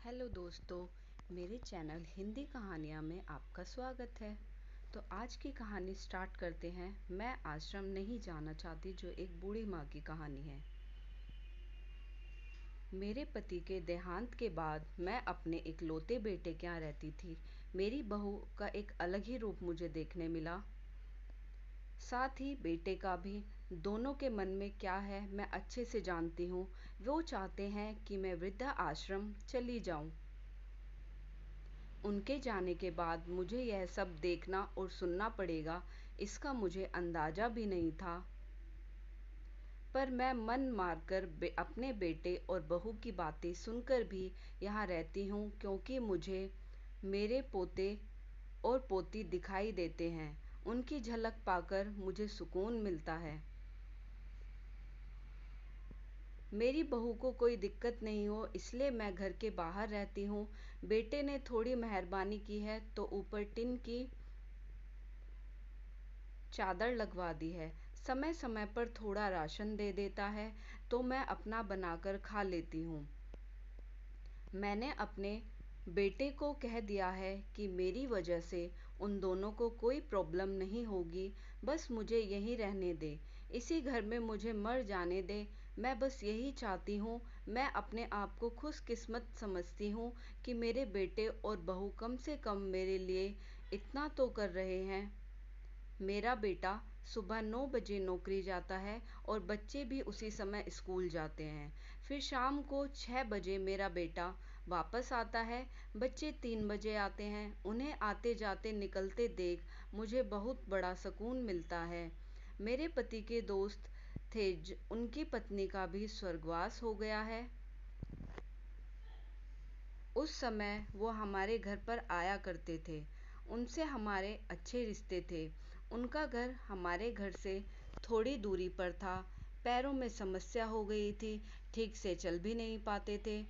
Hello दोस्तों, मेरे channel Hindi कहानियाँ में आपका स्वागत है। तो आज की कहानी स्टार्ट करते हैं। मैं आश्रम नहीं जाना चाहती, जो एक बूढ़ी माँ की कहानी है। मेरे पति के देहांत के बाद मैं अपने इकलौते बेटे के यहाँ रहती थी। मेरी बहू का एक अलग ही रूप मुझे देखने मिला, साथ ही बेटे का भी। दोनों के मन में क्या है मैं अच्छे से जानती हूँ। वो चाहते हैं कि मैं वृद्धा आश्रम चली जाऊँ। उनके जाने के बाद मुझे यह सब देखना और सुनना पड़ेगा, इसका मुझे अंदाजा भी नहीं था। पर मैं मन मारकर अपने बेटे और बहू की बातें सुनकर भी यहाँ रहती हूँ, क्योंकि मुझे मेरे पोते और पोती दिखाई देते हैं। उनकी झलक पाकर मुझे सुकून मिलता है। मेरी बहू को कोई दिक्कत नहीं हो, इसलिए मैं घर के बाहर रहती हूँ। बेटे ने थोड़ी मेहरबानी की है तो ऊपर टिन की चादर लगवा दी है। समय समय पर थोड़ा राशन दे देता है तो मैं अपना बनाकर खा लेती हूँ। मैंने अपने बेटे को कह दिया है कि मेरी वजह से उन दोनों को कोई प्रॉब्लम नहीं होगी। बस मुझे यहीं रहने दे, इसी घर में मुझे मर जाने दे। मैं बस यही चाहती हूँ। मैं अपने आप को खुशकिस्मत समझती हूँ कि मेरे बेटे और बहू कम से कम मेरे लिए इतना तो कर रहे हैं। मेरा बेटा सुबह 9 बजे नौकरी जाता है और बच्चे भी उसी समय स्कूल जाते हैं। फिर शाम को 6 बजे मेरा बेटा वापस आता है। बच्चे 3 बजे आते हैं। उन्हें आते जाते निकलते देख मुझे बहुत बड़ा सुकून मिलता है। मेरे पति के दोस्त थे, उनकी पत्नी का भी स्वर्गवास हो गया है। उस समय वो हमारे घर पर आया करते थे। उनसे हमारे अच्छे रिश्ते थे। उनका घर हमारे घर से थोड़ी दूरी पर था। पैरों में समस्या हो गई थी, ठीक से चल भी नहीं पाते थे।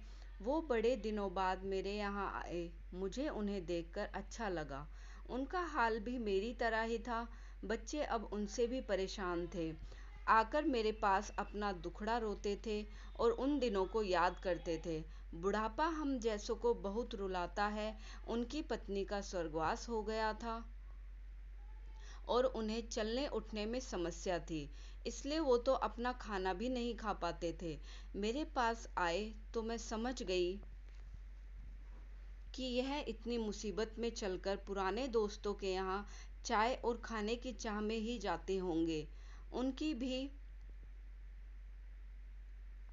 वो बड़े दिनों बाद मेरे यहाँ आए। मुझे उन्हें देखकर अच्छा लगा। उनका हाल भी मेरी तरह ही था। बच्चे अब उनसे भी परेशान थे। आकर मेरे पास अपना दुखड़ा रोते थे और उन दिनों को याद करते थे। बुढ़ापा हम जैसों को बहुत रुलाता है। उनकी पत्नी का स्वर्गवास हो गया था और उन्हें चलने उठने में समस्या थी, इसलिए वो तो अपना खाना भी नहीं खा पाते थे। मेरे पास आए तो मैं समझ गई कि यह इतनी मुसीबत में चलकर पुराने दोस्तों के यहाँ चाय और खाने की चाह में ही जाते होंगे। उनकी भी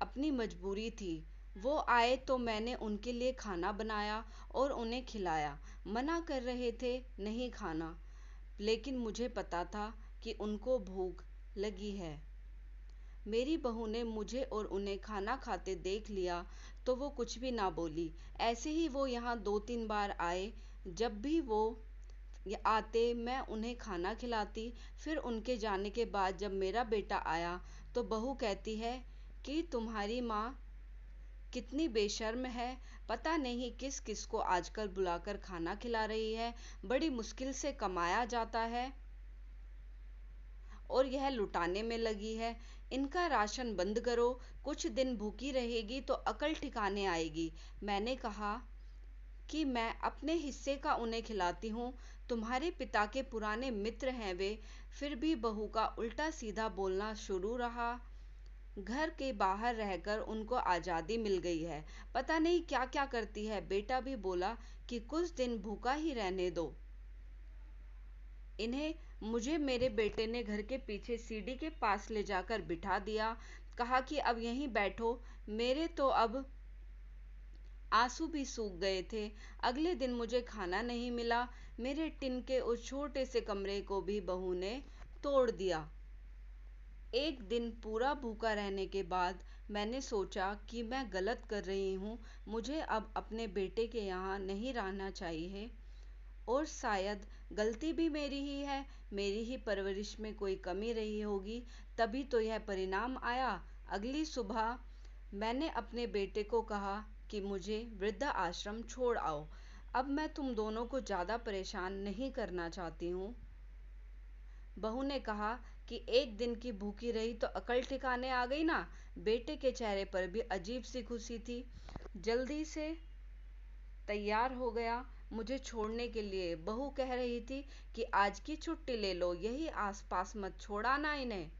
अपनी मजबूरी थी। वो आए तो मैंने उनके लिए खाना बनाया और उन्हें खिलाया। मना कर रहे थे नहीं खाना, लेकिन मुझे पता था कि उनको भूख लगी है। मेरी बहू ने मुझे और उन्हें खाना खाते देख लिया तो वो कुछ भी ना बोली। ऐसे ही वो यहाँ 2-3 बार आए। जब भी वो आते मैं उन्हें खाना खिलाती। फिर उनके जाने के बाद जब मेरा बेटा आया तो बहू कहती है कि तुम्हारी माँ कितनी बेशर्म है, पता नहीं किस किस को आजकल बुलाकर खाना खिला रही है। बड़ी मुश्किल से कमाया जाता है और यह लुटाने में लगी है। इनका राशन बंद करो, कुछ दिन भूखी रहेगी तो अकल ठिकाने आएगी। मैंने कहा कि मैं अपने हिस्से का उन्हें खिलाती हूँ। तुम्हारे पिता के पुराने मित्र हैं वे। फिर भी बहू का उल्टा सीधा बोलना शुरू रहा। घर के बाहर रहकर उनको आज़ादी मिल गई है, पता नहीं क्या क्या करती है। बेटा भी बोला कि कुछ दिन भूखा ही रहने दो इन्हें। मुझे मेरे बेटे ने घर के पीछे सीढ़ी के पास ले जाकर बिठा दिया। कहा कि अब यहीं बैठो। मेरे तो अब आंसू भी सूख गए थे। अगले दिन मुझे खाना नहीं मिला। मेरे टिन के उस छोटे से कमरे को भी बहू ने तोड़ दिया। एक दिन पूरा भूखा रहने के बाद मैंने सोचा कि मैं गलत कर रही हूँ। मुझे अब अपने बेटे के यहाँ नहीं रहना चाहिए और शायद गलती भी मेरी ही है। मेरी ही परवरिश में कोई कमी रही होगी, तभी तो यह परिणाम आया। अगली सुबह मैंने अपने बेटे को कहा कि मुझे वृद्धा आश्रम छोड़ आओ। अब मैं तुम दोनों को ज़्यादा परेशान नहीं करना चाहती हूँ। बहू ने कहा कि एक दिन की भूखी रही तो अकल ठिकाने आ गई ना। बेटे के चेहरे पर भी अजीब सी खुशी थी। जल्दी से तैयार हो गया मुझे छोड़ने के लिए। बहू कह रही थी कि आज की छुट्टी ले लो, यही आसपास मत छोड़ाना इन्हें,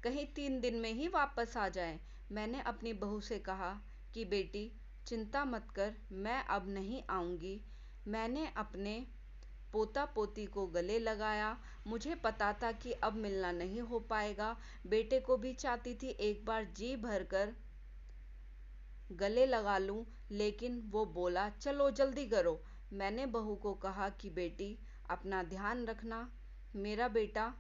कहीं 3 दिन में ही वापस आ जाएं। मैंने अपनी बहू से कहा कि बेटी चिंता मत कर, मैं अब नहीं आऊंगी। मैंने अपने पोता पोती को गले लगाया। मुझे पता था कि अब मिलना नहीं हो पाएगा। बेटे को भी चाहती थी एक बार जी भरकर गले लगा लूं, लेकिन वो बोला चलो जल्दी करो। मैंने बहू को कहा कि बेटी अपना ध्यान रखना। मेरा बेटा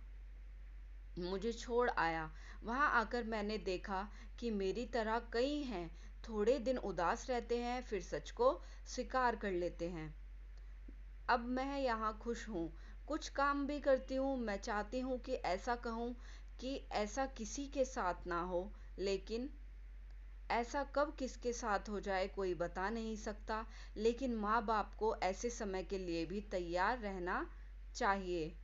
मुझे छोड़ आया। वहां आकर मैंने देखा कि मेरी तरह कई हैं, थोड़े दिन उदास रहते हैं फिर सच को स्वीकार कर लेते हैं। अब मैं यहाँ खुश हूँ, कुछ काम भी करती हूँ। मैं चाहती हूँ कि ऐसा कहूँ कि ऐसा किसी के साथ ना हो, लेकिन ऐसा कब किसके साथ हो जाए कोई बता नहीं सकता। लेकिन माँ बाप को ऐसे समय के लिए भी तैयार रहना चाहिए।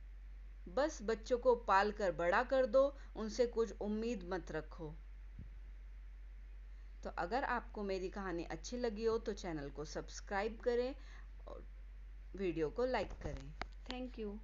बस बच्चों को पाल कर बड़ा कर दो, उनसे कुछ उम्मीद मत रखो। तो अगर आपको मेरी कहानी अच्छी लगी हो तो चैनल को सब्सक्राइब करें और वीडियो को लाइक करें। Thank you.